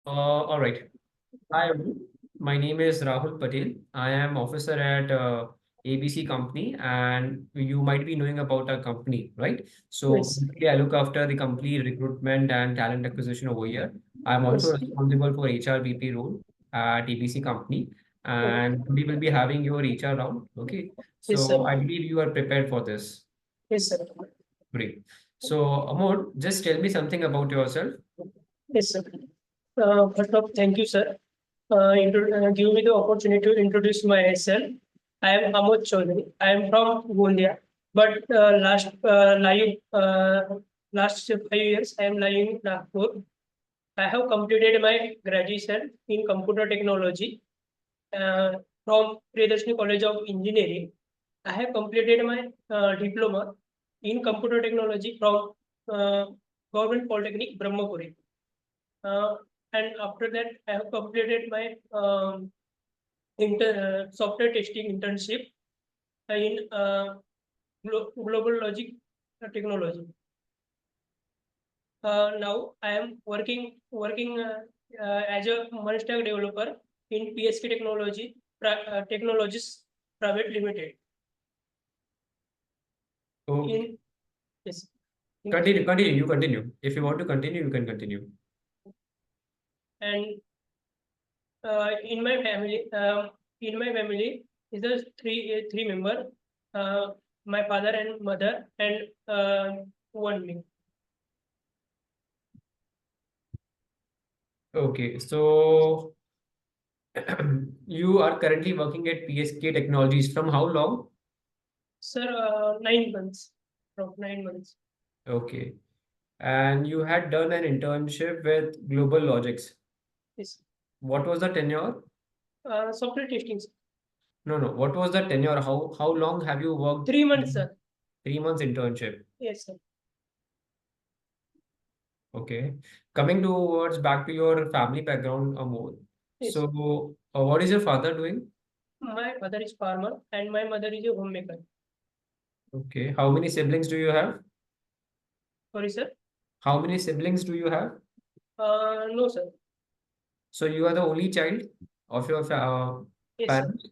All right. Hi, everyone. My name is Rahul Patel. I am officer at ABC company, and you might be knowing about our company, right? So Yes, basically, I look after the complete recruitment and talent acquisition over here. I'm also yes, responsible for HR VP role at ABC company, oh, and we will be having your HR round. Okay. yes, sir. So I believe you are prepared for this. Yes, sir. Great. So Amod, just tell me something about yourself. Yes, sir. First off, thank you, sir. Give me the opportunity to introduce myself. I am Amod Chaudhary. I am from Gondia, but last 5 years I am living in Nagpur. I have completed my graduation in computer technology uh, from Priyadarshini College of Engineering. I have completed my diploma in computer technology from uh, Government Polytechnic Brahmapuri. Uh, and after that, I have completed my software testing internship in Global Logic Technology. Now I am working as a full-stack developer in PSK Technologies Private Limited. Okay. In yes, Continue. You continue. If you want to continue, you can continue. and in my family is a three member. Uh, my father and mother and one me. Okay, so you are currently working at PSK Technologies from how long? Sir, 9 months. From 9 months. Okay, and you had done an internship with Global Logics. Yes. What was the tenure? Software testing. No, no. What was the tenure? How long have you worked? 3 months, sir. 3 months internship. Yes, sir. Okay. Coming towards back to your family background, Amol. Yes. So, what is your father doing? My father is farmer and my mother is a homemaker. Okay. How many siblings do you have? Sorry, sir. How many siblings do you have? No, sir. So you are the only child of your Yes, sir. parents?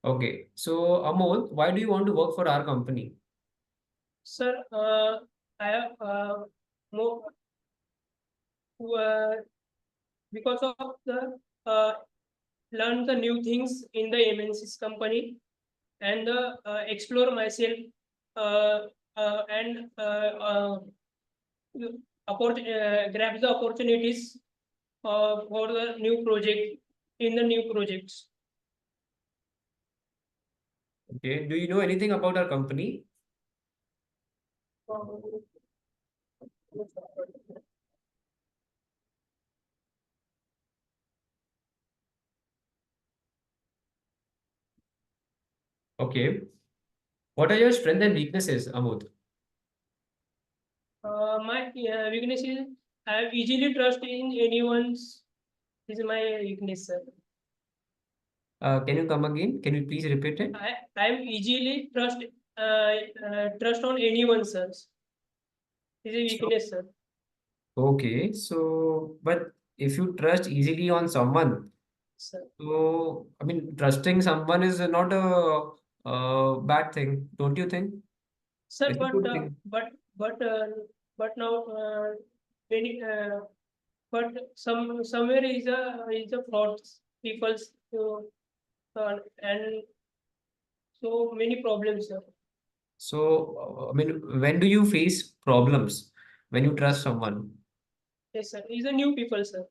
Okay. So Amol, why do you want to work for our company? Sir, I have more uh, because of the learn the new things in the MNC's company and explore myself uh, and grab the opportunities for the new project in the new projects. Okay. Do you know anything about our company? Okay. What are your strengths and weaknesses, Amod? My weakness is I have easily trust in anyone's. This is my weakness, sir. Can you come again? Can you please repeat it? I am easily trust on anyone, sir. This is a So, weakness, sir. okay. So, but if you trust easily on someone, Sir, so I mean, trusting someone is not a bad thing, don't you think? sir, It's a good thing. but but now many but somewhere is a fraud people's and so many problems, sir. So, I mean, when do you face problems when you trust someone? Yes, sir. Is a new people, sir.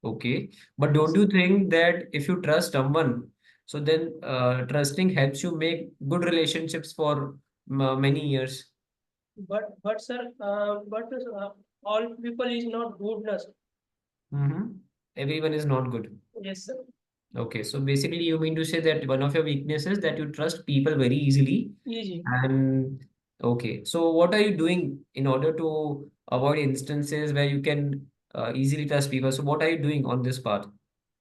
Okay. But don't Yes. you think that if you trust someone, so then trusting helps you make good relationships for many years? But sir, all people is not goodness. Mm-hmm. Everyone is not good. Yes, sir. Okay. So basically, you mean to say that one of your weaknesses that you trust people very easily. Easy. And okay. So what are you doing in order to avoid instances where you can easily trust people? So what are you doing on this part?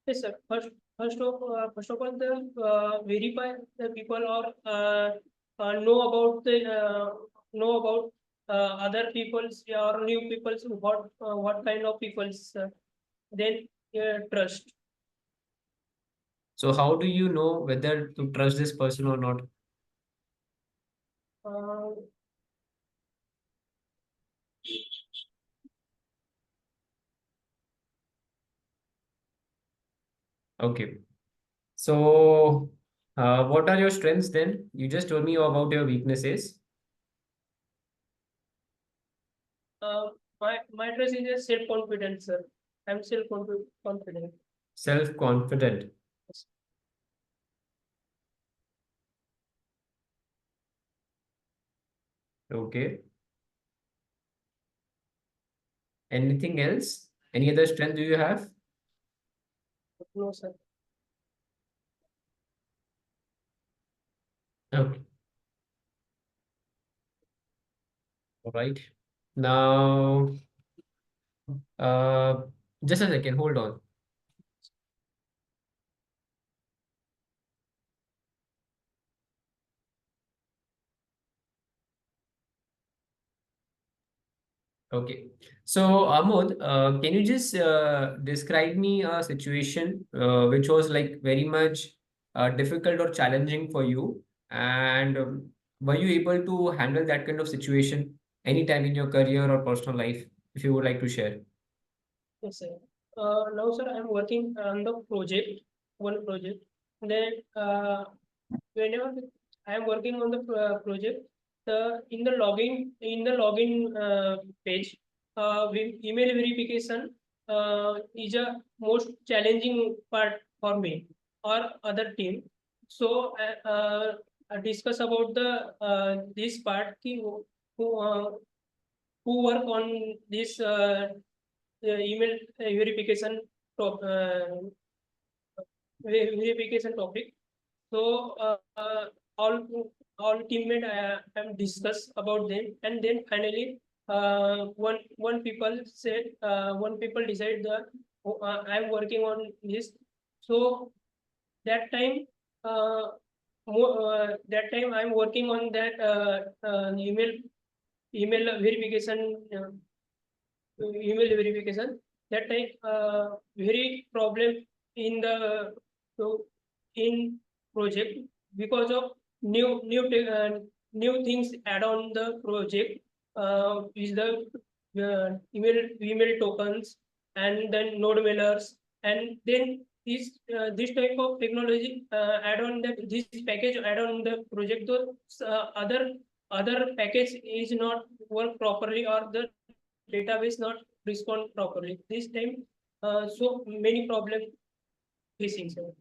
Yes, sir. First of all, the verify the people or know about the know about other people's or new people's what kind of people's then trust. So how do you know whether to trust this person or not? Uh, Okay. So, what are your strengths then? You just told me about your weaknesses. uh, my trust is a self confidence, sir. I'm self confident. Self-confident. Okay. Anything else? Any other strength do you have? No, sir. Okay. All right. Now, uh, just a second. Hold on. Okay. So, Amod, can you just describe me a situation which was like very much difficult or challenging for you? And were you able to handle that kind of situation anytime in your career or personal life, if you would like to share? Yes, sir. Now, sir, I'm working on the project, one project. Then, whenever I am working on the project, in the login page, email verification is a most challenging part for me or other team. So, I discuss about the this part who work on this email verification verification topic. So all all teammate have discussed about them, and then finally one people said one people decide that I'm working on this. So that time uh, that time I'm working on that email verification. Email verification that time very problem in the so in project because of new things add on the project is the email tokens and then node mailers, and then this type of technology add on that this package add on the project, though other package is not work properly or the database not respond properly. This time, so many problems facing, sir.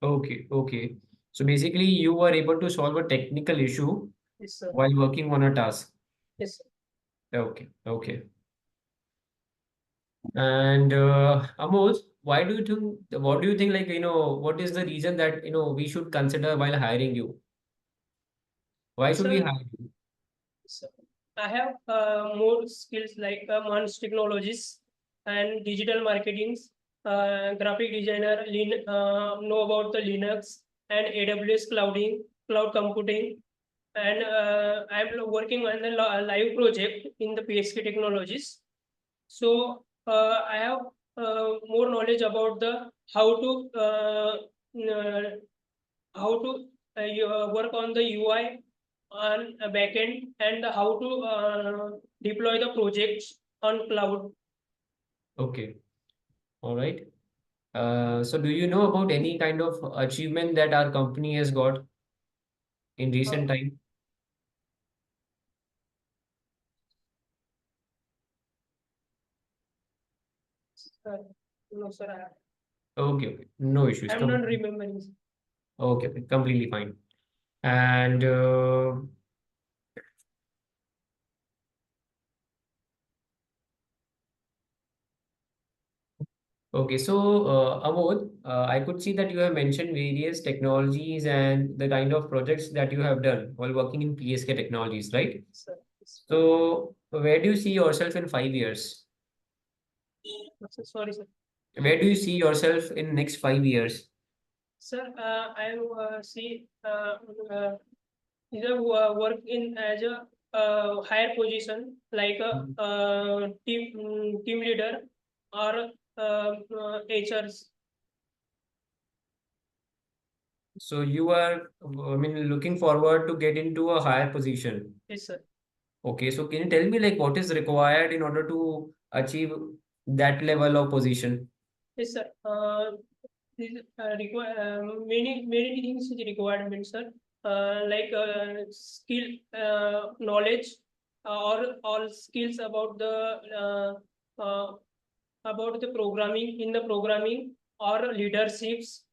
Okay, okay. So basically, you were able to solve a technical issue Yes, sir. while working on a task. Yes, sir. Okay, okay. And Amol, why do you think, what do you think, like, what is the reason that, we should consider while hiring you? Why should we Sir, hire you? sir, I have more skills like Mans technologies and digital marketing, graphic designer, know about the Linux and AWS cloud computing, and I'm working on the live project in the PSK technologies. So I have more knowledge about the uh, how to work on the UI on a backend, and how to deploy the projects on cloud. Okay, all right. So do you know about any kind of achievement that our company has got in Uh, recent time? uh, no, sir, Okay, okay. No issues. I'm not remembering. Okay, okay. Completely fine. And okay, so Amod, I could see that you have mentioned various technologies and the kind of projects that you have done while working in PSK Technologies, right? Sir, yes. So where do you see yourself in 5 years? Sir, sorry, sir. Where do you see yourself in next 5 years? Sir, I see is a work in as a higher position like a team leader or HRs. So you are, I mean, looking forward to get into a higher position. Yes, sir. Okay, so can you tell me like what is required in order to achieve that level of position? Yes, sir. Many things is requirement, sir. Like skill, knowledge, or all skills about the programming in the programming or leaderships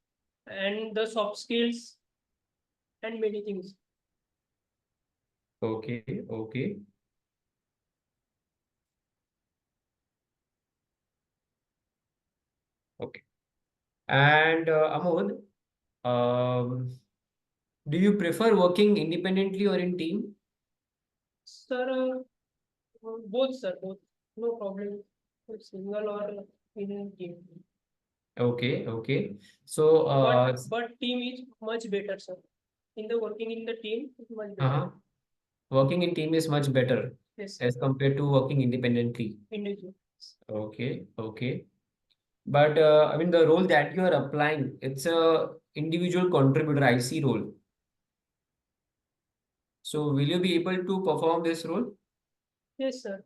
and the soft skills and many things. Okay, okay. Okay. And Amod, um, do you prefer working independently or in team? Sir, both, sir, both. No problem. Single or in team. Okay, okay. So, But team is much better, sir. In the working in the team, it's much better. uh working in team is much better Yes, as compared to working independently. individual. Okay, okay. But I mean, the role that you are applying, it's a individual contributor IC role. So, will you be able to perform this role? Yes, sir.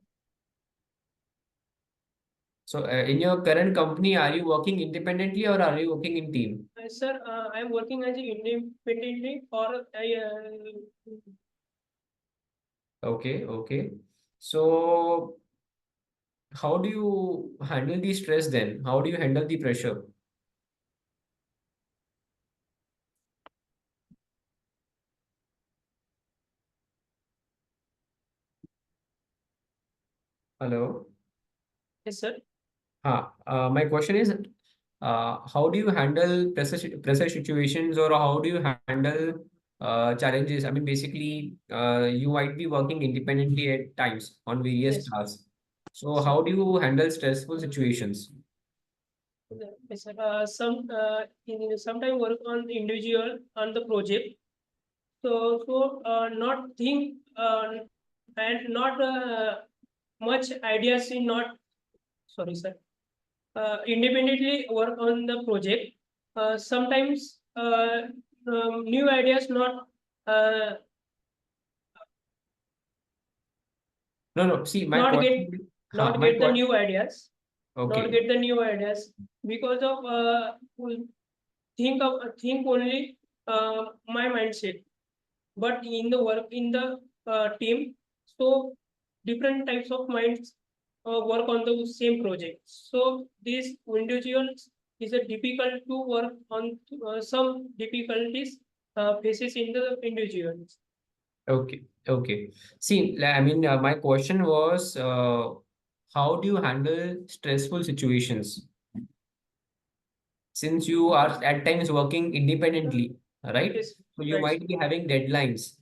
So, in your current company, are you working independently or are you working in team? Sir, I am working as a independently or I. Okay, okay. So, how do you handle the stress then? How do you handle the pressure? Hello? Yes, sir. My question is, how do you handle pressure situations or how do you handle challenges? I mean, basically, you might be working independently at times on various Yes, tasks. So, sir. how do you handle stressful situations? Yes, sir. Sometime work on individual on the project. So not think and not much ideas in not sorry, sir. Independently work on the project. Sometimes new ideas uh, No, no. See, my not get question. My get the question. new ideas, not Okay. get the new ideas because of think only my mindset. But in the work in the team, so different types of minds work on the same project. So these individuals is a difficult to work on some difficulties faces in the individuals. Okay. Okay. See, I mean, my question was, how do you handle stressful situations? Since you are at times working independently, right? Yes, So you right, sir. might be having deadlines,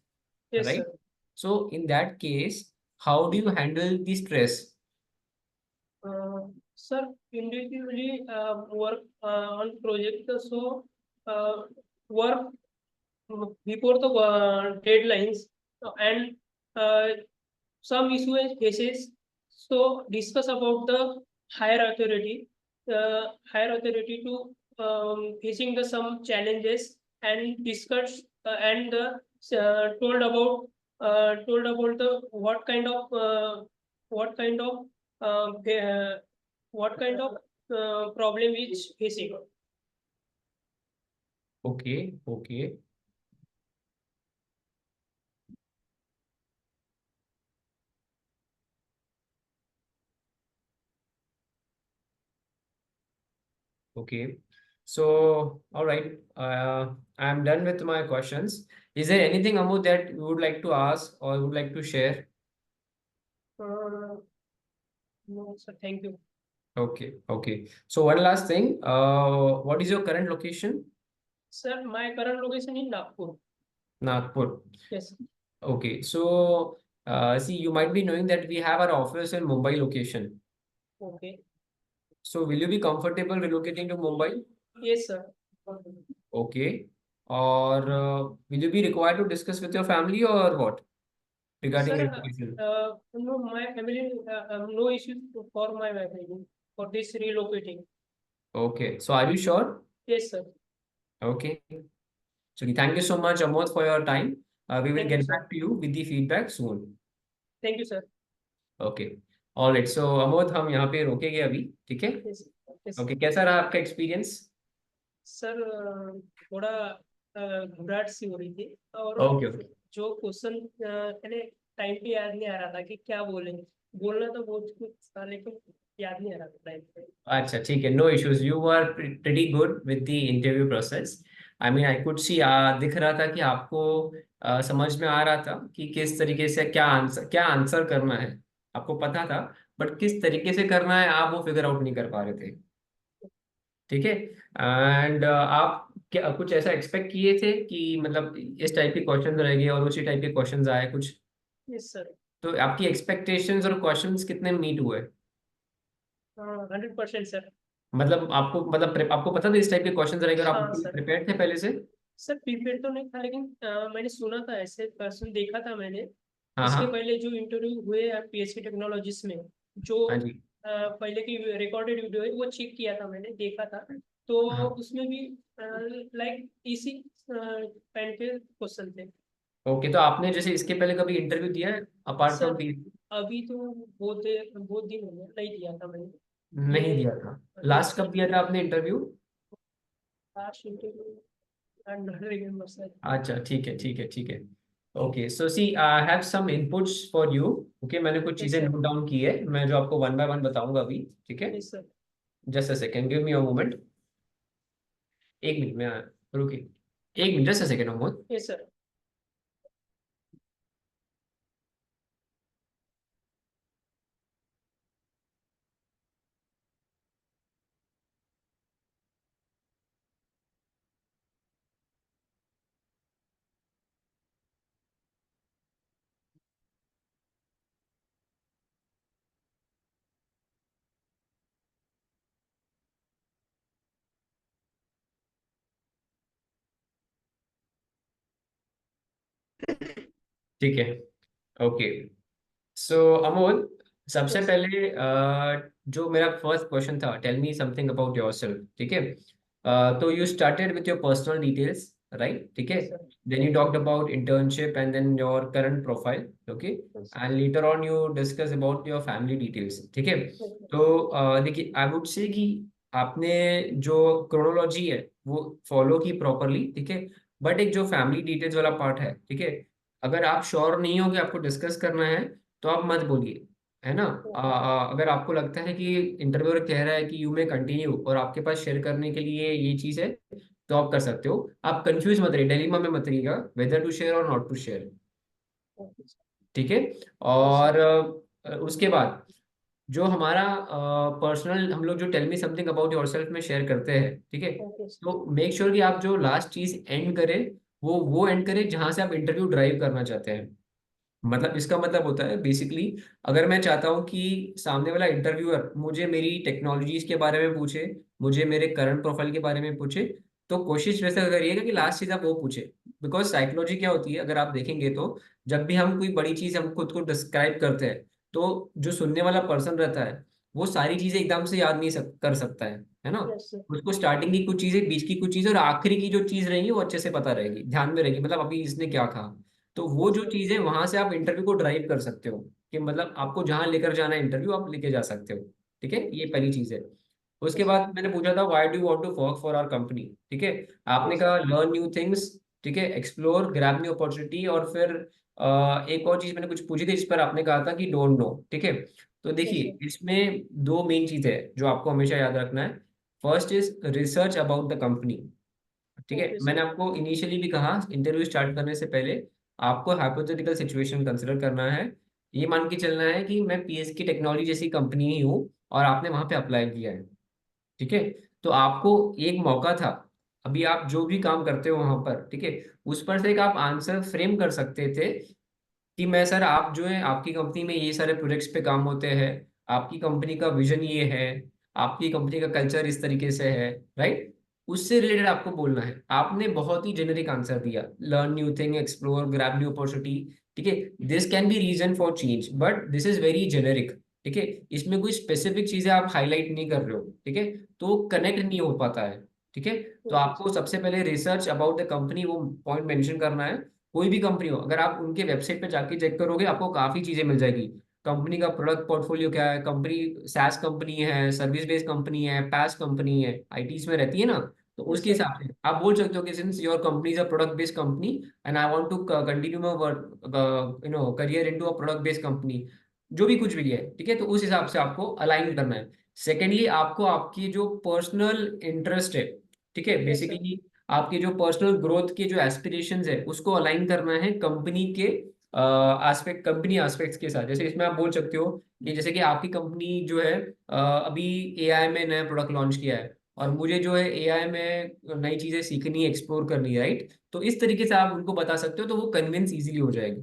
Yes, right? sir. So in that case, how do you handle the stress? Sir, individually work on project. So uh, work before the deadlines and uh, some issues faces. So discuss about the higher authority to facing the some challenges and discuss and told about the what kind of uh, uh, what kind of problem is facing. Okay, okay, okay. So, all right, I'm done with my questions. Is there anything, Amu, that you would like to ask or would like to share? Uh, no, sir. Thank you. Okay, okay. So one last thing, what is your current location? Sir, my current location in Nagpur. Nagpur. Yes. Okay, so see, you might be knowing that we have our office in Mumbai location. Okay. So will you be comfortable relocating to Mumbai? Yes, sir. Okay. और will you be required to discuss with your family or what regarding Sir, your education? no, my family, no issues for my family for this relocating. Okay, so are you sure? Yes, sir. Okay. So thank you so much, Amod, for your time. We will Thank you, get sir. back to you with the feedback soon. Thank you, sir. Okay all right so Amod हम यहाँ पे रोकेंगे अभी ठीक है Yes, yes. Okay कैसा रहा आपका एक्सपीरियंस सर थोड़ा घबराहट सी हो रही थी और ओके ओके जो क्वेश्चन मैंने टाइम पे याद नहीं आ रहा था कि क्या बोले। बोलना तो बहुत कुछ था लेकिन याद नहीं आ रहा था टाइम पे। अच्छा ठीक है no issues you are pretty good with the interview process I mean I could see दिख रहा था कि आपको समझ में आ रहा था कि किस तरीके से क्या आंसर करना है आपको पता था बट किस तरीके से करना है आप वो फिगर आउट नहीं कर पा रहे थे ठीक है एंड आप क्या कुछ ऐसा एक्सपेक्ट किए थे कि मतलब इस टाइप के क्वेश्चन रहेंगे और उसी टाइप के क्वेश्चंस आए कुछ यस सर। तो आपकी एक्सपेक्टेशंस और क्वेश्चंस कितने मीट हुए 100% सर। मतलब आपको मतलब आपको पता था इस टाइप के क्वेश्चंस रहेंगे और आप हाँ सर। प्रिपेयर्ड थे पहले से सर प्रीपेड तो नहीं था लेकिन मैंने सुना था ऐसे पर्सन देखा था मैंने। हाँ इसके हाँ पहले जो इंटरव्यू हुए पीएचडी टेक्नोलॉजीज में जो हाँ जी पहले की रिकॉर्डेड वीडियो है वो चेक किया था मैंने देखा था। तो हाँ उसमें भी लाइक इसी पैन के क्वेश्चन थे। ओके तो आपने जैसे इसके पहले कभी इंटरव्यू दिया है अपार्ट फ्रॉम सर पी अभी तो बहुत दिन हो गया नहीं दिया था मैंने। नहीं ये दिया था यस लास्ट सर। कब दिया था आपने interview last interview I not remember sir. अच्छा ठीक है ठीक है ठीक है okay so see I have some inputs for you okay मैंने कुछ यस चीजें सर। नोट डाउन की है मैं जो आपको वन बाय वन बताऊंगा अभी ठीक है yes sir. Just a second give me a moment एक मिनट में रुकिए एक minute just a second Mohammed yes sir. ठीक है ओके सो अमोल सबसे यस पहले जो मेरा फर्स्ट क्वेश्चन था tell me something about yourself ठीक है तो you started with your personal details right ठीक है yes sir. Then you talked about internship and then your current profile okay yes and later on you discuss about your family details ठीक है sir. तो देखिए I would say कि आपने जो chronology है वो फॉलो की प्रॉपरली ठीक है बट एक जो फैमिली डिटेल्स वाला पार्ट है ठीक है अगर आप श्योर नहीं हो कि आपको डिस्कस करना है तो आप मत बोलिए है ना अगर आपको लगता है कि इंटरव्यूअर कह रहा है कि यू मे कंटिन्यू और आपके पास शेयर करने के लिए ये चीज़ है तो आप कर सकते हो आप कंफ्यूज मत रहिए डिलेमा में मत रहिएगा वेदर टू शेयर और नॉट टू शेयर ठीक है यस सर। और उसके बाद जो हमारा पर्सनल हम लोग जो tell me something about yourself में शेयर करते हैं ठीक है ओके सर। तो मेक श्योर कि आप जो लास्ट चीज एंड करें वो एंड करें जहां से आप इंटरव्यू ड्राइव करना चाहते हैं मतलब इसका मतलब होता है बेसिकली अगर मैं चाहता हूँ कि सामने वाला इंटरव्यूअर मुझे मेरी टेक्नोलॉजीज के बारे में पूछे मुझे मेरे करंट प्रोफाइल के बारे में पूछे तो कोशिश वैसे करिएगा कि लास्ट चीज आप वो पूछे बिकॉज साइकोलॉजी क्या होती है अगर आप देखेंगे तो जब भी हम कोई बड़ी चीज हम खुद को डिस्क्राइब करते हैं तो जो सुनने वाला पर्सन रहता है वो सारी चीजें एकदम से याद नहीं कर सकता है ना यस सर। उसको स्टार्टिंग की कुछ चीजें बीच की कुछ चीजें और आखिरी की जो चीज रहेंगी वो अच्छे से पता रहेगी ध्यान में रहेगी मतलब अभी इसने क्या कहा तो वो यस जो सर। चीज है वहां से आप इंटरव्यू को ड्राइव कर सकते हो कि मतलब आपको जहां लेकर जाना है इंटरव्यू आप लेके जा सकते हो ठीक है ये ओके पहली चीज है उसके सर। बाद मैंने पूछा था why do want to work for our company ठीक है आपने यस सर। कहा लर्न न्यू थिंग्स ठीक है एक्सप्लोर ग्रैब न्यू अपॉर्चुनिटी और फिर एक और चीज मैंने कुछ पूछी थी जिस पर आपने कहा था कि डोंट नो ठीक है तो यस सर। देखिए इसमें दो मेन चीजें हैं जो आपको हमेशा याद रखना है first is research about the company ठीक है ओके मैंने सर। आपको इनिशियली भी कहा इंटरव्यू स्टार्ट करने से पहले आपको हाइपोथेटिकल सिचुएशन कंसिडर करना है ये मान के चलना है कि मैं पीएसके टेक्नोलॉजी जैसी कंपनी ही हूँ और आपने वहां पे अप्लाई किया है ठीक है तो आपको एक मौका था अभी आप जो भी काम करते हो वहां पर ठीक है उस पर से एक आप आंसर फ्रेम कर सकते थे कि मैं सर आप जो है आपकी कंपनी में ये सारे प्रोजेक्ट्स पे काम होते हैं आपकी कंपनी का विजन ये है आपकी कंपनी का कल्चर इस तरीके से है राइट उससे रिलेटेड आपको बोलना है। आपने बहुत ही जेनरिक आंसर दिया, learn new thing, explore, grab new opportunity, ठीक है, this can be reason for change, but this is very generic, ठीक है, इसमें कोई स्पेसिफिक चीजें आप हाईलाइट नहीं कर रहे हो, ठीक है, तो कनेक्ट नहीं हो पाता है, ठीक है। तो ओके आपको सबसे पहले रिसर्च अबाउट द कंपनी वो पॉइंट मेंशन करना है। कोई भी कंपनी हो, अगर आप उनके वेबसाइट पे जाके चेक करोगे आपको काफी चीजें मिल जाएगी। कंपनी का प्रोडक्ट पोर्टफोलियो क्या है, कंपनी सैस कंपनी है, सर्विस बेस्ड कंपनी है, पैस कंपनी है, आईटीज में रहती है ना, तो यस उसके सर। हिसाब से आप बोल सकते हो कि since your company is a product based company and I want to continue my work career into a product based company, जो भी कुछ भी है, ठीक है, तो उस हिसाब से आपको अलाइन करना है। सेकेंडली, आपको आपकी जो पर्सनल इंटरेस्ट है, ठीक है, यस सर। बेसिकली आपके जो पर्सनल ग्रोथ के जो एस्पिरेशंस है उसको अलाइन करना है कंपनी के एस्पेक्ट, कंपनी एस्पेक्ट्स के साथ। जैसे इसमें आप बोल सकते हो कि जैसे कि आपकी कंपनी जो है अभी एआई में नया प्रोडक्ट लॉन्च किया है और मुझे जो है एआई में नई चीजें सीखनी है, एक्सप्लोर करनी है, राइट, तो इस तरीके से आप उनको बता सकते हो तो वो कन्विंस इजीली हो जाएगी,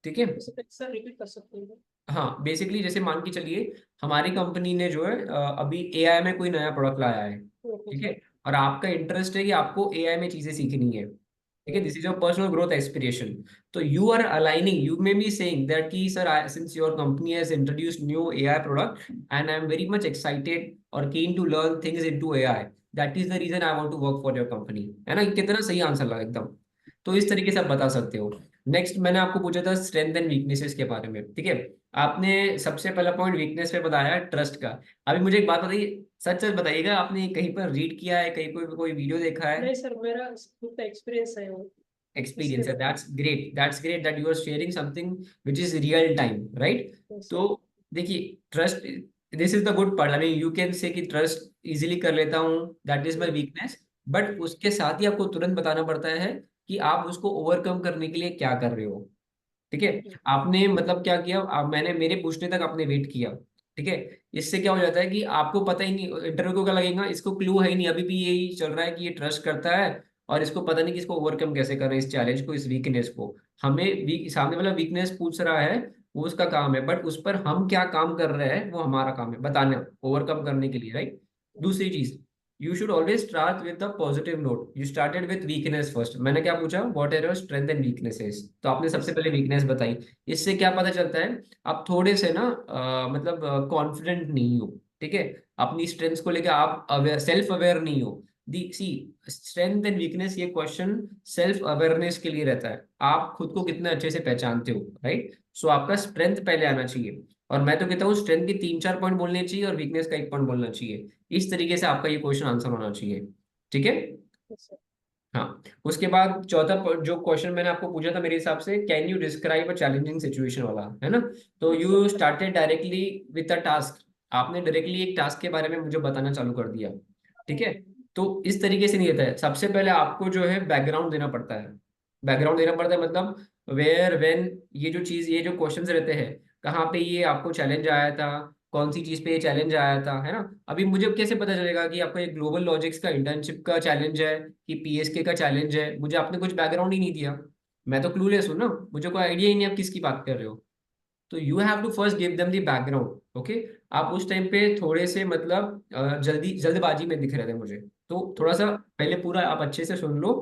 ठीक है। सर रिपीट कर सकते हैं? हाँ, बेसिकली जैसे मान के चलिए हमारी कंपनी ने जो है अभी एआई में कोई नया प्रोडक्ट लाया है, ओके ठीक सर। है, और आपका इंटरेस्ट है कि आपको एआई में चीजें सीखनी है, ठीक है, this is your personal growth aspiration. तो you are aligning, you may be saying that कि sir since your company has introduced new AI product and I am very much excited और keen to learn things into AI, that is the reason I want to work for your company, है ना, कितना सही answer लगा एकदम। तो इस तरीके से आप बता सकते हो। नेक्स्ट मैंने आपको पूछा था स्ट्रेंथ एंड वीकनेसेस के बारे में, ठीक है, आपने सबसे पहला पॉइंट वीकनेस पे बताया ट्रस्ट का। अभी मुझे एक बात बताइए, सच सच बताइएगा, आपने कहीं पर रीड किया है, कहीं पर कोई वीडियो देखा है? नहीं सर, मेरा खुद का एक्सपीरियंस है वो, इसलिए एक्सपीरियंस है, बता। That's great that you are sharing something which is real time, right. Yes तो सर। देखिए trust, this is the good part, I mean you can say कि ट्रस्ट इजीली कर लेता हूँ, that is my weakness, but उसके साथ ही आपको तुरंत बताना पड़ता है कि आप उसको ओवरकम करने के लिए क्या कर रहे हो, ठीक है। ओके। आपने मतलब क्या किया, मैंने मेरे पूछने तक आपने वेट किया, ठीक है, इससे क्या हो जाता है कि आपको पता ही नहीं, इंटरव्यू को क्या लगेगा, इसको क्लू है ही नहीं, अभी भी यही चल रहा है कि ये ट्रस्ट करता है और इसको पता नहीं कि इसको ओवरकम कैसे करना है, इस चैलेंज को, इस वीकनेस को। हमें सामने वाला वीकनेस पूछ रहा है, वो उसका काम है, बट उस पर हम क्या काम कर रहे हैं वो हमारा काम है बताना, ओवरकम करने के लिए, राइट। दूसरी चीज, you should always start with the positive note, you started with weakness first. मैंने क्या पूछा, what are your strength and weaknesses, तो आपने यस सबसे सर। पहले वीकनेस बताई। इससे क्या पता चलता है, आप थोड़े से ना मतलब कॉन्फिडेंट नहीं हो, ठीक है, अपनी स्ट्रेंथ्स को लेकर आप अवेयर, सेल्फ अवेयर नहीं हो। दी सी, स्ट्रेंथ एंड वीकनेस ये क्वेश्चन सेल्फ अवेयरनेस के लिए रहता है, आप खुद को कितने अच्छे से पहचानते हो, राइट। सो आपका स्ट्रेंथ पहले आना चाहिए, और मैं तो कहता हूँ स्ट्रेंथ के 3-4 पॉइंट बोलने चाहिए और वीकनेस का 1 पॉइंट बोलना चाहिए। इस तरीके से आपका ये क्वेश्चन आंसर होना चाहिए, ठीक है। Yes sir. हाँ, उसके बाद चौथा जो क्वेश्चन मैंने आपको पूछा था मेरे हिसाब से, can you describe a challenging situation वाला, है ना, तो yes sir. You started directly with a task, आपने डायरेक्टली एक टास्क के बारे में मुझे बताना चालू कर दिया, ठीक है। तो इस तरीके से नहीं रहता है, सबसे पहले आपको जो है बैकग्राउंड देना पड़ता है, बैकग्राउंड देना पड़ता है, मतलब वेयर व्हेन, ये जो चीज, ये जो क्वेश्चंस रहते हैं, कहाँ पे ये आपको चैलेंज आया था, कौन सी चीज पे ये चैलेंज आया था, है ना। अभी मुझे कैसे पता चलेगा कि आपका ये ग्लोबल लॉजिक्स का इंटर्नशिप का चैलेंज है कि पीएसके का चैलेंज है, मुझे आपने कुछ बैकग्राउंड ही नहीं दिया, मैं तो क्लूलेस हूँ ना, मुझे कोई आइडिया ही नहीं आप किसकी बात कर रहे हो। तो you have to first give them the background, okay. आप उस टाइम पे थोड़े से मतलब जल्दबाजी में दिख रहे थे मुझे, तो थोड़ा सा पहले पूरा आप अच्छे से सुन लो,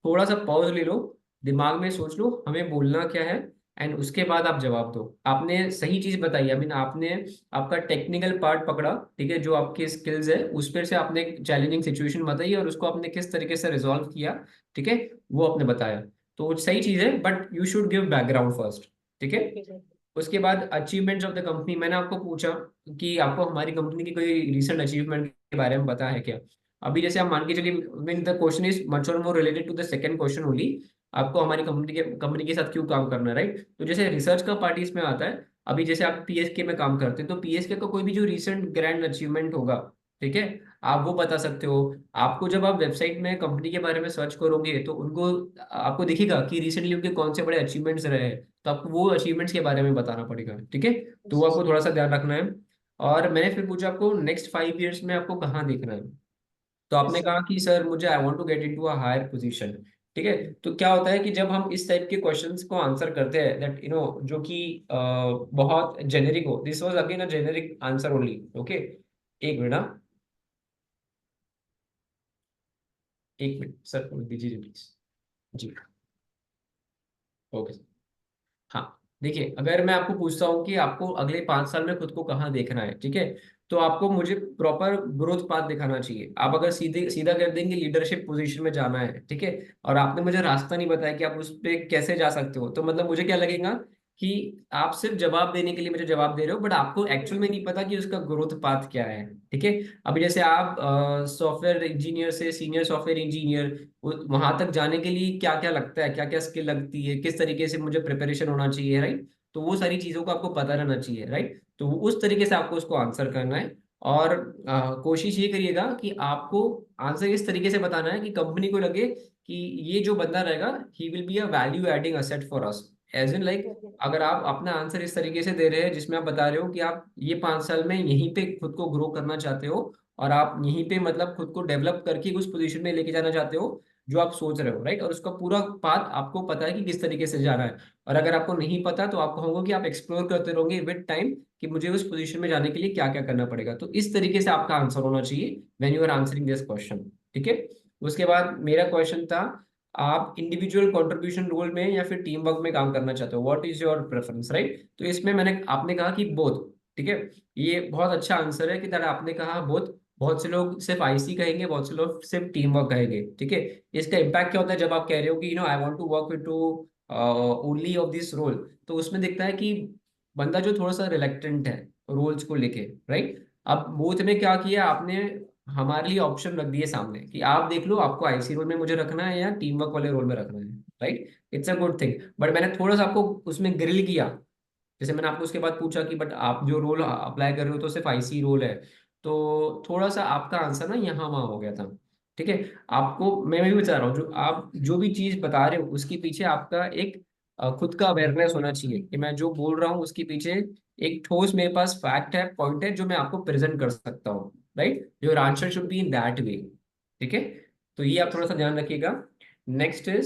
थोड़ा सा पॉज ले लो, दिमाग में सोच लो हमें बोलना क्या है, एंड उसके बाद आप जवाब दो। आपने सही चीज बताई, आई मीन आपने आपका टेक्निकल पार्ट पकड़ा, ठीक है, जो आपके स्किल्स है उस पर से आपने चैलेंजिंग सिचुएशन बताई और उसको आपने किस तरीके से रिजॉल्व किया, ठीक है, वो आपने बताया, तो सही चीज है, but you should give background first, ठीक है। Okay sir. उसके बाद अचीवमेंट्स ऑफ द कंपनी, मैंने आपको पूछा कि आपको हमारी कंपनी की कोई रिसेंट अचीवमेंट के बारे में पता है क्या। अभी जैसे आप मान के चलिए, mean the question is much और more related to the second question only, आपको हमारी कंपनी के साथ क्यों काम करना है, राइट। तो जैसे रिसर्च का पार्ट इसमें आता है, अभी जैसे आप पीएसके में काम करते हैं तो पीएसके का कोई भी जो रिसेंट ग्रैंड अचीवमेंट होगा, ठीक है, आप वो बता सकते हो। आपको जब आप वेबसाइट में कंपनी के बारे में सर्च करोगे तो उनको, आपको दिखेगा कि रिसेंटली उनके कौन से बड़े अचीवमेंट्स रहे हैं, तो आपको वो अचीवमेंट्स के बारे में बताना पड़ेगा, ठीक है। तो वो आपको थोड़ा सा ध्यान रखना है। और मैंने फिर पूछा आपको नेक्स्ट 5 ईयर्स में आपको कहाँ देखना है, तो आपने यस सर। कहा कि सर मुझे I want to get into a higher position, ठीक है। तो क्या होता है कि जब हम इस टाइप के क्वेश्चंस को आंसर करते हैं, दैट जो कि बहुत जेनेरिक हो, this was again a generic answer only, okay. एक मिनट हाँ। एक मिनट सर, दीजिए प्लीज। जी। ओके। हाँ, देखिए, अगर मैं आपको पूछता हूँ कि आपको अगले 5 साल में खुद को कहाँ देखना है, ठीक है, तो आपको मुझे प्रॉपर ग्रोथ पाथ दिखाना चाहिए। आप अगर सीधे सीधा कर देंगे लीडरशिप पोजीशन में जाना है, ठीक है, और आपने मुझे रास्ता नहीं बताया कि आप उस पे कैसे जा सकते हो, तो मतलब मुझे क्या लगेगा कि आप सिर्फ जवाब देने के लिए मुझे जवाब दे रहे हो, बट आपको एक्चुअल में नहीं पता कि उसका ग्रोथ पाथ क्या है। ठीक है। अभी जैसे आप सॉफ्टवेयर इंजीनियर से सीनियर सॉफ्टवेयर इंजीनियर, वहां तक जाने के लिए क्या क्या लगता है, क्या क्या स्किल लगती है, किस तरीके से मुझे प्रिपरेशन होना चाहिए, राइट। तो वो सारी चीजों को आपको पता रहना चाहिए, राइट। तो उस तरीके से आपको उसको आंसर करना है। और कोशिश ये करिएगा कि आपको आंसर इस तरीके से बताना है कि कंपनी को लगे कि ये जो बंदा रहेगा, he will be a value adding asset for us. As in like, अगर आप अपना आंसर इस तरीके से दे रहे हैं जिसमें आप बता रहे हो कि आप ये 5 साल में यहीं पे खुद को ग्रो करना चाहते हो, और आप यहीं पे मतलब खुद को डेवलप करके उस पोजीशन में लेके जाना चाहते हो जो आप सोच रहे हो, राइट, और उसका पूरा पाथ आपको पता है कि किस तरीके से जाना है। और अगर आपको नहीं पता तो आप कहोगे कि आप एक्सप्लोर करते रहोगे विद टाइम कि मुझे उस पोजीशन में जाने के लिए क्या क्या करना पड़ेगा। तो इस तरीके से आपका आंसर होना चाहिए when you are answering this question. ठीक है। उसके बाद मेरा क्वेश्चन था, आप इंडिविजुअल कंट्रीब्यूशन रोल में या फिर टीम वर्क में काम करना चाहते हो, what is your preference, right. तो इसमें मैंने आपने कहा कि बोथ। ठीक है। ये बहुत अच्छा आंसर है कि तरह आपने कहा बोथ। बहुत से लोग सिर्फ आईसी कहेंगे, बहुत से लोग सिर्फ टीम वर्क कहेंगे। ठीक है। इसका इम्पैक्ट क्या होता है जब आप कह रहे हो कि I want to work with to only of this role, तो उसमें दिखता है कि बंदा जो थोड़ा सा रिलेक्टेंट है रोल्स को लेके, राइट। अब बोथ में क्या किया आपने, हमारे लिए ऑप्शन रख दिए सामने कि आप देख लो आपको आईसी रोल में मुझे रखना है या टीम वर्क वाले रोल में रखना है, right. It's a good thing, but मैंने थोड़ा सा आपको उसमें ग्रिल किया। जैसे मैंने आपको उसके बाद पूछा कि बट आप जो रोल अप्लाई कर रहे हो तो सिर्फ आईसी रोल है, तो थोड़ा सा आपका आंसर ना यहाँ वहाँ हो गया था। ठीक है। आपको मैं भी बता रहा हूँ, जो आप जो भी चीज बता रहे हो उसके पीछे आपका एक खुद का अवेयरनेस होना चाहिए कि मैं जो बोल रहा हूँ उसके पीछे एक ठोस मेरे पास फैक्ट है, पॉइंट है जो मैं आपको प्रेजेंट कर सकता हूँ, right. Your answer should be in that way. ठीक है। तो ये आप थोड़ा सा ध्यान रखिएगा। नेक्स्ट इज,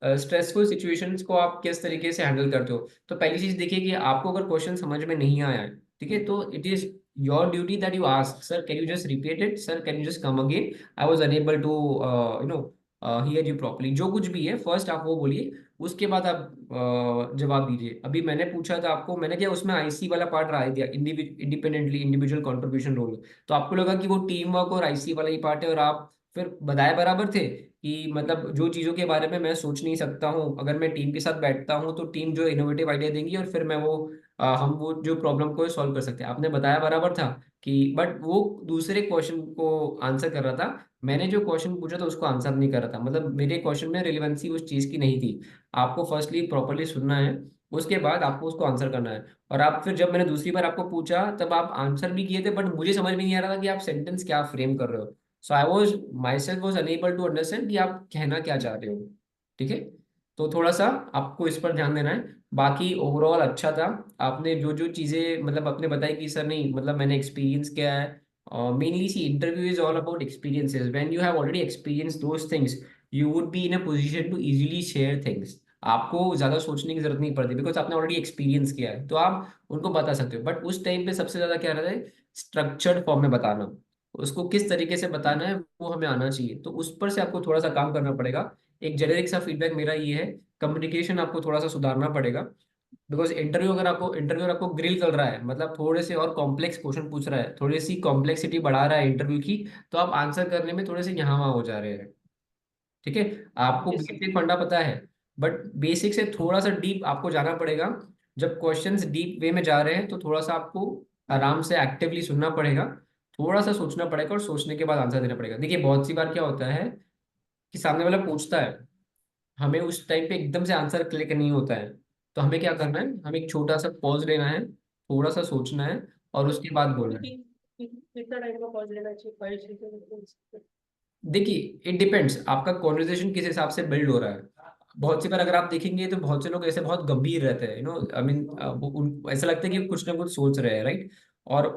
स्ट्रेसफुल सिचुएशंस को आप किस तरीके से हैंडल करते हो। तो पहली चीज देखिए कि आपको अगर क्वेश्चन समझ में नहीं आया है, ठीक है, तो it is your duty that you ask, sir can you just repeat it, sir can you just come again, I was unable to you know hear you properly. जो कुछ भी है फर्स्ट आप वो बोलिए, उसके बाद आप जवाब दीजिए। अभी मैंने पूछा था आपको, मैंने क्या उसमें आईसी वाला पार्ट रहा दिया, इंडिपेंडेंटली इंडिविजुअल कंट्रीब्यूशन रोल, तो आपको लगा कि वो टीम वर्क और आईसी वाला ही पार्ट है, और आप फिर बताए बराबर थे कि मतलब जो चीज़ों के बारे में मैं सोच नहीं सकता हूँ, अगर मैं टीम के साथ बैठता हूँ तो टीम जो इनोवेटिव आइडिया देंगी और फिर मैं वो हम वो जो प्रॉब्लम को सॉल्व कर सकते हैं, आपने बताया बराबर था कि, बट वो दूसरे क्वेश्चन को आंसर कर रहा था, मैंने जो क्वेश्चन पूछा था उसको आंसर नहीं कर रहा था, मतलब मेरे क्वेश्चन में रिलेवेंसी उस चीज़ की नहीं थी। आपको फर्स्टली प्रॉपरली सुनना है, उसके बाद आपको उसको आंसर करना है। और आप फिर जब मैंने दूसरी बार आपको पूछा तब आप आंसर भी किए थे, बट मुझे समझ में नहीं आ रहा था कि आप सेंटेंस क्या फ्रेम कर रहे हो। So I was myself was unable to understand कि आप कहना क्या चाह रहे हो। ठीक है। तो थोड़ा सा आपको इस पर ध्यान देना है। बाकी ओवरऑल अच्छा था। आपने जो जो चीज़ें मतलब अपने बताई कि सर नहीं मतलब मैंने एक्सपीरियंस किया है, mainly see interview is all about experiences, when you have already experience those things you would be in a position to easily share things. आपको ज्यादा सोचने की जरूरत नहीं पड़ती बिकॉज आपने ऑलरेडी एक्सपीरियंस किया है, तो आप उनको बता सकते हो। बट उस टाइम पे सबसे ज्यादा क्या रहता है, स्ट्रक्चर्ड फॉर्म में बताना, उसको किस तरीके से बताना है वो हमें आना चाहिए, तो उस पर से आपको थोड़ा सा काम करना पड़ेगा। एक जेनेरिक सा फीडबैक मेरा ये है, कम्युनिकेशन आपको थोड़ा सा सुधारना पड़ेगा। बिकॉज इंटरव्यू आपको ग्रिल कर रहा है, मतलब थोड़े से और कॉम्प्लेक्स क्वेश्चन पूछ रहा है, थोड़ी सी कॉम्प्लेक्सिटी बढ़ा रहा है इंटरव्यू की, तो आप आंसर करने में थोड़े से यहाँ वहाँ हो जा रहे हैं। ठीक है। आपको यस सर। बेसिक फंडा पता है, बट बेसिक से थोड़ा सा डीप आपको जाना पड़ेगा। जब क्वेश्चंस डीप वे में जा रहे हैं तो थोड़ा सा आपको आराम से एक्टिवली सुनना पड़ेगा, थोड़ा सा सोचना पड़ेगा, और सोचने के बाद आंसर देना पड़ेगा। देखिए बहुत सी बार क्या होता है कि सामने वाला पूछता है, हमें उस टाइम पे एकदम से आंसर क्लिक नहीं होता है, तो हमें क्या करना है, हमें एक छोटा सा पॉज लेना है, थोड़ा सा सोचना है, और उसके बाद बोलना है। कितना टाइम का पॉज लेना चाहिए, 5 सेकंड? देखिए इट डिपेंड्स आपका कॉन्वर्जेशन किस हिसाब से बिल्ड हो रहा है। बहुत सी बार अगर आप देखेंगे तो बहुत से लोग ऐसे बहुत गंभीर रहते हैं, आई मीन ऐसा लगता है कि कुछ ना कुछ सोच रहे हैं, राइट। और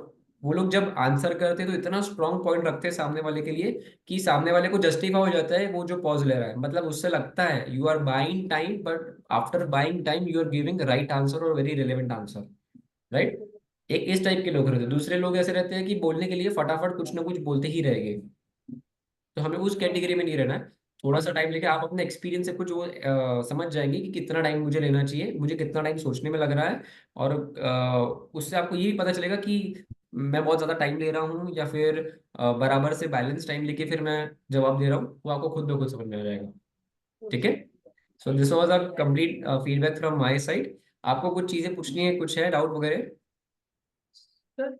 वो लोग जब आंसर करते हैं तो इतना स्ट्रांग पॉइंट रखते हैं सामने वाले के लिए कि सामने वाले को जस्टिफाई हो जाता है वो जो पॉज ले रहा है, मतलब उससे लगता है you are buying time, but after buying time you are giving right answer और वेरी रिलेवेंट आंसर, राइट। एक इस टाइप के लोग रहते हैं। दूसरे लोग ऐसे रहते हैं कि बोलने के लिए फटाफट कुछ ना कुछ बोलते ही रहेंगे। तो हमें उस कैटेगरी में नहीं रहना है। थोड़ा सा टाइम लेके आप अपने एक्सपीरियंस से कुछ वो समझ जाएंगे कि कितना टाइम मुझे लेना चाहिए, मुझे कितना टाइम सोचने में लग रहा है। और उससे आपको ये भी पता चलेगा कि मैं बहुत ज़्यादा टाइम ले रहा हूँ या फिर बराबर से बैलेंस टाइम लेके फिर मैं जवाब दे रहा हूँ, वो आपको खुद ब खुद समझ में आ जाएगा। ठीक है। So this was a complete feedback from my side. आपको कुछ चीज़ें पूछनी है, कुछ है डाउट वगैरह? सर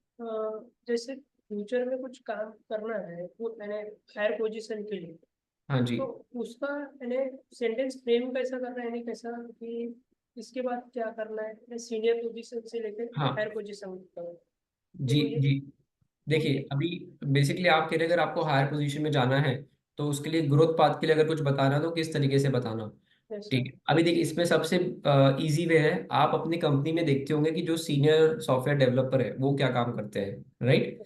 जैसे फ्यूचर में कुछ काम करना है वो मैंने हायर पोजीशन के लिए, हाँ जी। तो उसका मैंने सेंटेंस फ्रेम कैसा करना है, यानी कैसा कि इसके बाद क्या करना है, सीनियर पोजीशन से लेकर हाँ हायर पोजीशन तक, जी तो ये जी। तो देखिए ये अभी बेसिकली आप कह रहे हैं अगर आपको हायर पोजीशन में जाना है तो उसके लिए ग्रोथ पाथ के लिए अगर कुछ बताना है तो किस तरीके से बताना। ऐसा। ठीक है, अभी देखिए इसमें सबसे इजी वे है, आप अपनी कंपनी में देखते होंगे कि जो सीनियर सॉफ्टवेयर डेवलपर है वो क्या काम करते हैं, राइट?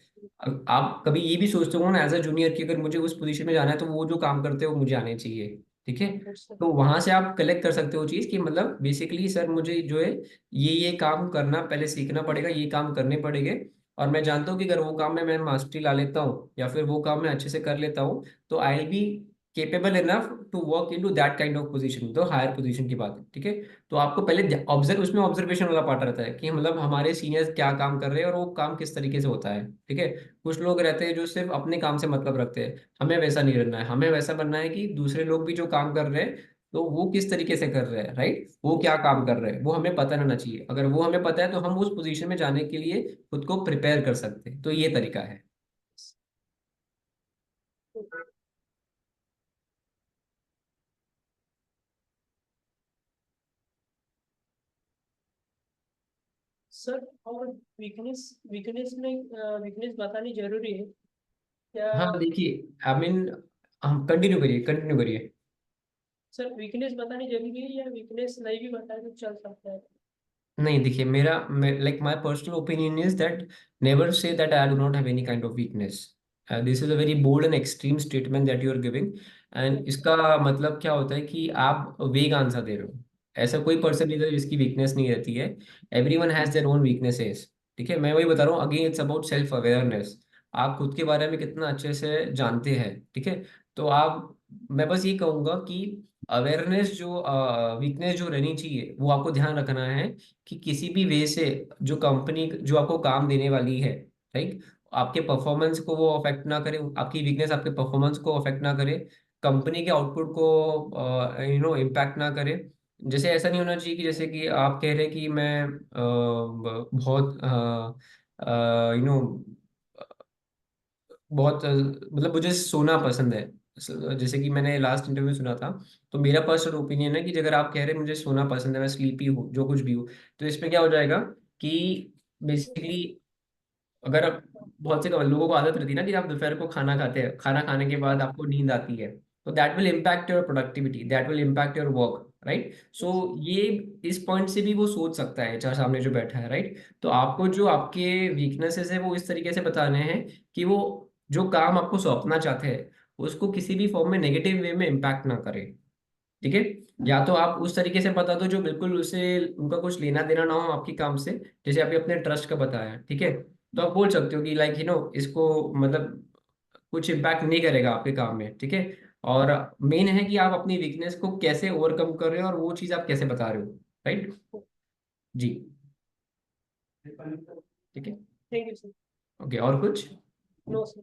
आप कभी ये भी सोचते हो ना एज अ जूनियर कि अगर मुझे उस पोजीशन में जाना है तो वो जो काम करते हैं वो मुझे आने चाहिए। ठीक है। अच्छा। तो वहां से आप कलेक्ट कर सकते हो चीज कि मतलब बेसिकली सर मुझे जो है ये काम करना पहले सीखना पड़ेगा, ये काम करने पड़ेंगे। और मैं जानता हूँ कि अगर वो काम में मैं मास्टरी ला लेता हूँ या फिर वो काम मैं अच्छे से कर लेता हूँ तो I will be capable enough to work in to that kind of position, तो हायर पोजीशन की बात है। ठीक है। तो आपको पहले ऑब्जर्व, उसमें ऑब्जर्वेशन वाला पार्ट रहता है कि मतलब हमारे सीनियर्स क्या काम कर रहे हैं और वो काम किस तरीके से होता है। ठीक है। कुछ लोग रहते हैं जो सिर्फ अपने काम से मतलब रखते हैं, हमें वैसा नहीं रहना है, हमें वैसा बनना है कि दूसरे लोग भी जो काम कर रहे हैं तो वो किस तरीके से कर रहे हैं, राइट? वो क्या काम कर रहे हैं वो हमें पता रहना चाहिए। अगर वो हमें पता है तो हम उस पोजीशन में जाने के लिए खुद को प्रिपेयर कर सकते हैं। तो ये तरीका है। सर और वीकनेस वीकनेस में वीकनेस बतानी जरूरी है क्या? हाँ देखिए आई मीन, हम कंटिन्यू करिए, कंटिन्यू करिए। सर वीकनेस बतानी जरूरी है या वीकनेस नहीं भी बताए तो चल सकता है? नहीं देखिए मेरा like my personal opinion is that never say that I do not have any kind of weakness. This is a very bold and extreme statement that you are giving. And अच्छा। इसका मतलब क्या होता है कि आप वेग आंसर दे रहे हो। ऐसा कोई पर्सन नहीं है जिसकी वीकनेस नहीं रहती है। Everyone has their own weaknesses. ठीक है, मैं वही बता रहा हूँ, again it's about self awareness. आप खुद के बारे में कितना अच्छे से जानते हैं। ठीक है। तो आप, मैं बस ये कहूंगा कि अवेयरनेस जो वीकनेस जो रहनी चाहिए वो आपको ध्यान रखना है कि किसी भी वे से जो कंपनी जो आपको काम देने वाली है, राइट, आपके परफॉर्मेंस को वो अफेक्ट ना करे, आपकी वीकनेस आपके परफॉर्मेंस को अफेक्ट ना करे, कंपनी के आउटपुट को इम्पैक्ट ना करे। जैसे ऐसा नहीं होना चाहिए कि जैसे कि आप कह रहे हैं कि मैं बहुत बहुत मतलब मुझे सोना पसंद है। जैसे कि मैंने लास्ट इंटरव्यू सुना था, तो मेरा पर्सनल ओपिनियन है कि अगर आप कह रहे हैं मुझे सोना पसंद है, मैं स्लीपी हूँ, जो कुछ भी हूँ, तो इसमें क्या हो जाएगा कि बेसिकली अगर आप, बहुत से लोगों को आदत रहती है ना कि आप दोपहर को खाना खाते हैं, खाना खाने के बाद आपको नींद आती है, तो that will impact your productivity, that will impact your work, right? So ये इस पॉइंट से भी वो सोच सकता है चाहे सामने जो बैठा है, राइट? तो आपको जो आपके वीकनेसेस है वो इस तरीके से बताने हैं कि वो जो काम आपको सौंपना चाहते हैं उसको किसी भी फॉर्म में नेगेटिव वे में इम्पैक्ट ना करे। ठीक है। या तो आप उस तरीके से बता दो जो बिल्कुल उसे उनका कुछ लेना देना ना हो आपके काम से, जैसे अभी अपने ट्रस्ट का बताया, ठीक है। तो आप बोल सकते हो कि लाइक इसको मतलब कुछ इम्पैक्ट नहीं करेगा आपके काम में। ठीक है। और मेन है कि आप अपनी वीकनेस को कैसे ओवरकम कर रहे हो और वो चीज आप कैसे बता रहे हो, राइट? जी। ठीक है। Thank you sir. ओके, और कुछ? No sir.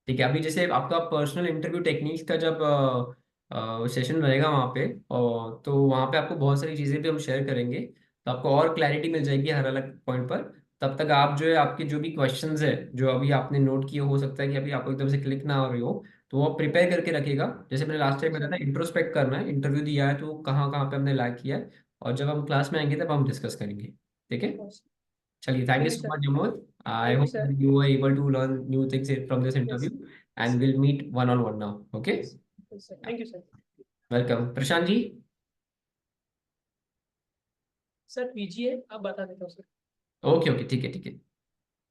ठीक है, अभी जैसे आपका पर्सनल इंटरव्यू टेक्निक्स का जब सेशन रहेगा वहाँ पे, तो वहाँ पे आपको बहुत सारी चीज़ें भी हम शेयर करेंगे, तो आपको और क्लैरिटी मिल जाएगी हर अलग पॉइंट पर। तब तक आप जो है आपके जो भी क्वेश्चंस है जो अभी आपने नोट किए, हो सकता है कि अभी आपको एकदम से क्लिक ना हो रही हो, तो वो प्रिपेयर करके रखिएगा। जैसे मैंने लास्ट टाइम बताया था, इंट्रोस्पेक्ट करना है, इंटरव्यू दिया है तो कहाँ कहाँ पे हमने लैग किया है, और जब हम क्लास में आएंगे तब हम डिस्कस करेंगे। ठीक है। चलिए, thank you thank you so sir. Much Amod. I thank you hope sir. you were able to learn new things from this yes. interview, yes. and we'll meet one on one now. Okay? Yes. Sir thank you sir. Welcome, Prashant ji. Sir PG है, आप बता देता हूँ sir. Okay okay, ठीक है ठीक है।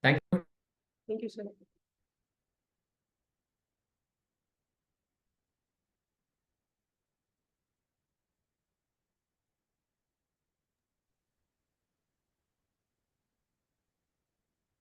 Thank you. Thank you sir.